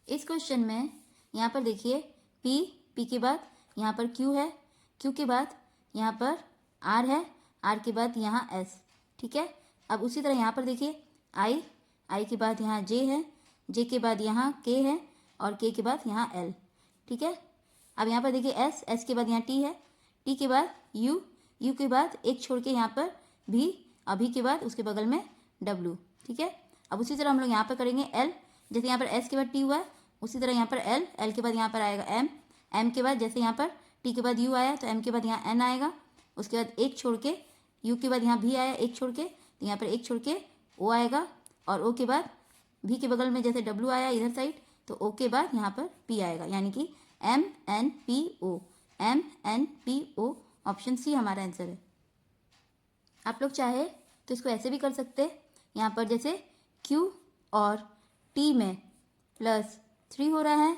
इस क्वेश्चन में यहाँ पर देखिए पी के बाद यहाँ पर क्यू है, क्यू के बाद यहाँ पर आर है, आर के बाद यहाँ एस। ठीक है, अब उसी तरह यहाँ पर देखिए आई के बाद यहाँ जे है, जे के बाद यहाँ के है और के के बाद यहाँ एल। ठीक है, अब यहाँ पर देखिए एस के बाद यहाँ टी है, टी के बाद यू के बाद एक छोड़ के यहाँ पर भी, अभी के बाद उसके बगल में डब्लू। ठीक है, अब उसी तरह हम लोग यहाँ पर करेंगे एल, जैसे यहाँ पर एस के बाद टी हुआ है उसी तरह यहाँ पर एल के बाद यहाँ पर आएगा एम के बाद जैसे यहाँ पर टी के बाद यू आया तो एम के बाद यहाँ एन आएगा, उसके बाद एक छोड़ के यू के बाद यहाँ भी आया एक छोड़ के, तो यहाँ पर एक छोड़ के ओ आएगा और ओ के बाद भी के बगल में जैसे डब्लू आया इधर साइड तो ओ के बाद यहाँ पर पी आएगा, यानी कि MNPO ऑप्शन सी हमारा आंसर है। आप लोग चाहे तो इसको ऐसे भी कर सकते हैं, यहाँ पर जैसे Q और T में +3 हो रहा है,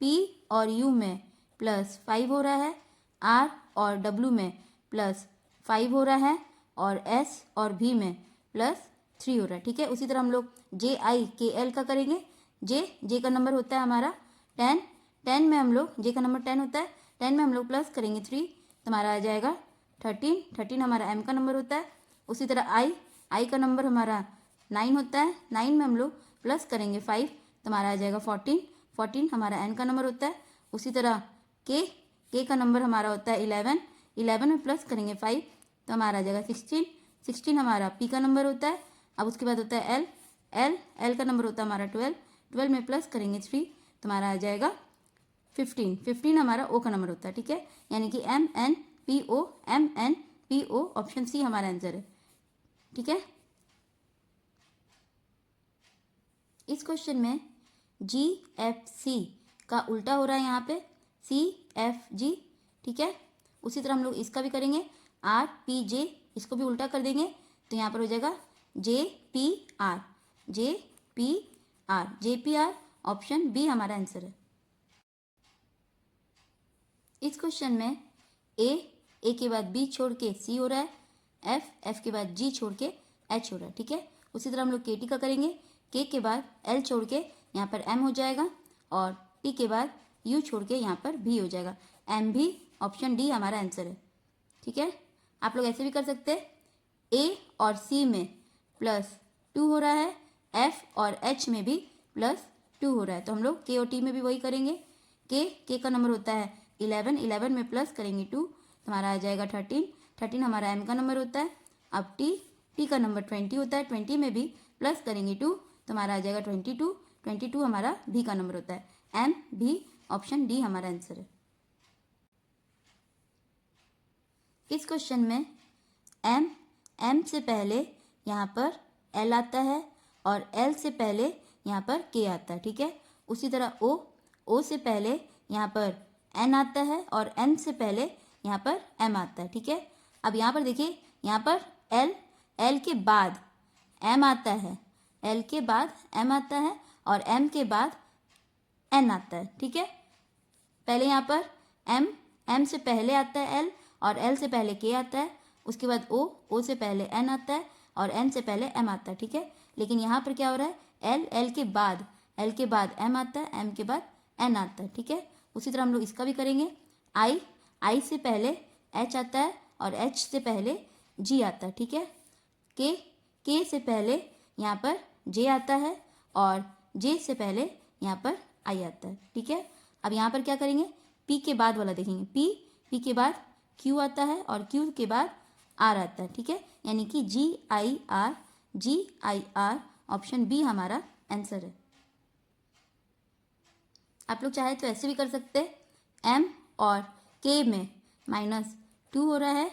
P और U में +5 हो रहा है, R और W में +5 हो रहा है और S और V में +3 हो रहा है। ठीक है, उसी तरह हम लोग JIKL का करेंगे। जे का नंबर होता है हमारा 10 में हम लोग जे का नंबर 10 होता है, 10 में हम लोग प्लस करेंगे 3 तो हमारा आ जाएगा 13 हमारा M का नंबर होता है। उसी तरह आई का नंबर हमारा 9 होता है, 9 में हम लोग प्लस करेंगे 5 तो हमारा आ जाएगा 14 हमारा N का नंबर होता है। उसी तरह के का नंबर हमारा होता है 11 में प्लस करेंगे 5 तो हमारा आ जाएगा 16 हमारा P का नंबर होता है। अब उसके बाद होता है एल का नंबर होता है हमारा 12 में प्लस करेंगे 3 तो हमारा आ जाएगा 15 हमारा O का नंबर होता है। ठीक है, यानी कि MNPO ऑप्शन सी हमारा आंसर है। ठीक है, इस क्वेश्चन में GFC का उल्टा हो रहा है यहाँ पे CFG। ठीक है, उसी तरह हम लोग इसका भी करेंगे RPJ, इसको भी उल्टा कर देंगे तो यहाँ पर हो जाएगा JPR ऑप्शन बी हमारा आंसर है। इस क्वेश्चन में ए के बाद बी छोड़ के सी हो रहा है, एफ के बाद जी छोड़ के एच हो रहा है। ठीक है, उसी तरह हम लोग KT का करेंगे, के बाद एल छोड़ के यहाँ पर एम हो जाएगा और टी के बाद यू छोड़ के यहाँ पर भी हो जाएगा, MV ऑप्शन डी हमारा आंसर है। ठीक है, आप लोग ऐसे भी कर सकते हैं, ए और सी में +2 हो रहा है, एफ और एच में भी +2 हो रहा है तो हम लोग के और टी में भी वही करेंगे। के का नंबर होता है 11 में प्लस करेंगे 2 तो हमारा आ जाएगा 13 हमारा एम का नंबर होता है। अब टी का नंबर 20 होता है, 20 में भी प्लस करेंगे 2 तो हमारा आ जाएगा 22 हमारा भी का नंबर होता है, MV ऑप्शन डी हमारा आंसर है। इस क्वेश्चन में एम से पहले यहाँ पर एल आता है और एल से पहले यहाँ पर के आता है। ठीक है, उसी तरह ओ से पहले यहाँ पर एन आता है और एन से पहले यहाँ पर एम आता है। ठीक है, अब यहाँ पर देखिए यहाँ पर एल के बाद एम आता है, एल के बाद एम आता है और एम के बाद एन आता है। ठीक है, पहले यहाँ पर एम से पहले आता है एल और एल से पहले के आता है, उसके बाद ओ से पहले एन आता है और एन से पहले एम आता है। ठीक है, लेकिन यहाँ पर क्या हो रहा है, एल के बाद एम आता है, एम के बाद एन आता है। ठीक है, उसी तरह हम लोग इसका भी करेंगे, आई से पहले एच आता है और एच से पहले जी आता है। ठीक है, के से पहले यहाँ पर जे आता है और जे से पहले यहाँ पर आई आता है। ठीक है, अब यहाँ पर क्या करेंगे, पी के बाद वाला देखेंगे, पी के बाद क्यू आता है और क्यू के बाद आर आता है। ठीक है, यानी कि GIR ऑप्शन बी हमारा आंसर है। आप लोग चाहे तो ऐसे भी कर सकते हैं, एम और के में -2 हो रहा है,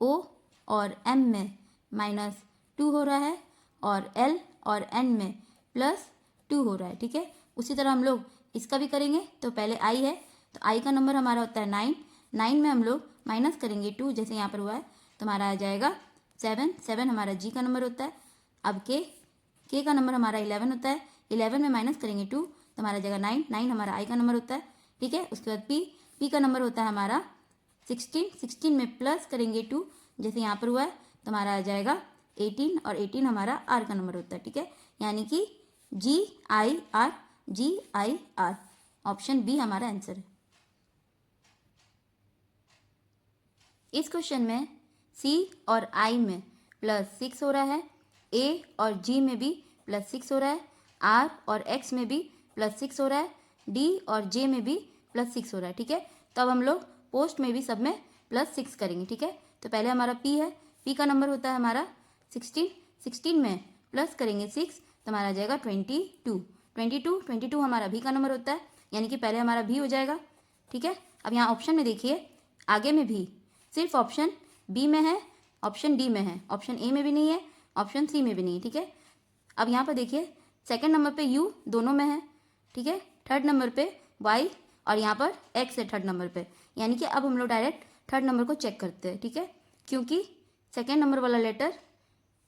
ओ और एम में -2 हो रहा है और एल और एन में +2 हो रहा है। ठीक है, उसी तरह हम लोग इसका भी करेंगे तो पहले आई है तो आई का नंबर हमारा होता है 9 में हम लोग माइनस करेंगे 2 जैसे यहाँ पर हुआ है तो हमारा आ जाएगा 7 हमारा जी का नंबर होता है। अब के का नंबर हमारा 11 होता है, 11 में माइनस करेंगे 2 तो हमारा जगह 9 हमारा आई का नंबर होता है। ठीक है, उसके बाद पी का नंबर होता है हमारा 16 में प्लस करेंगे 2 जैसे यहाँ पर हुआ है तो हमारा आ जाएगा 18 और 18 हमारा आर का नंबर होता है। ठीक है, यानी कि GIR GIR। ऑप्शन बी हमारा आंसर है। इस क्वेश्चन में C और I में +6 हो रहा है, A और G में भी +6 हो रहा है, R और X में भी +6 हो रहा है, D और J में भी +6 हो रहा है। ठीक है, तो अब हम लोग पोस्ट में भी सब में +6 करेंगे। ठीक है, तो पहले हमारा P है, P का नंबर होता है हमारा 16, 16 में प्लस करेंगे 6 तो हमारा आ जाएगा 22, 22 हमारा भी का नंबर होता है, यानी कि पहले हमारा भी हो जाएगा। ठीक है, अब यहाँ ऑप्शन में देखिए, आगे में भी सिर्फ ऑप्शन बी में है, ऑप्शन डी में है, ऑप्शन ए में भी नहीं है, ऑप्शन सी में भी नहीं है। ठीक है, अब यहाँ पर देखिए सेकंड नंबर पे यू दोनों में है। ठीक है, थर्ड नंबर पे वाई और यहाँ पर एक्स है थर्ड नंबर पे, यानी कि अब हम लोग डायरेक्ट थर्ड नंबर को चेक करते हैं। ठीक है, क्योंकि सेकेंड नंबर वाला लेटर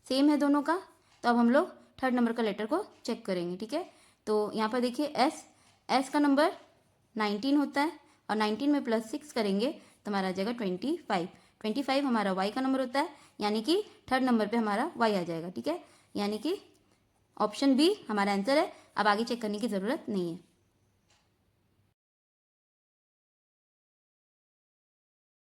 सेम है दोनों का, तो अब हम लोग थर्ड नंबर का लेटर को चेक करेंगे। ठीक है, तो यहाँ पर देखिए एस का नंबर 19 होता है और 19 में +6 करेंगे तो हमारा आ जाएगा 25, 25 हमारा वाई का नंबर होता है, यानी कि थर्ड नंबर पे हमारा वाई आ जाएगा। ठीक है, यानी कि ऑप्शन बी हमारा आंसर है। अब आगे चेक करने की ज़रूरत नहीं है।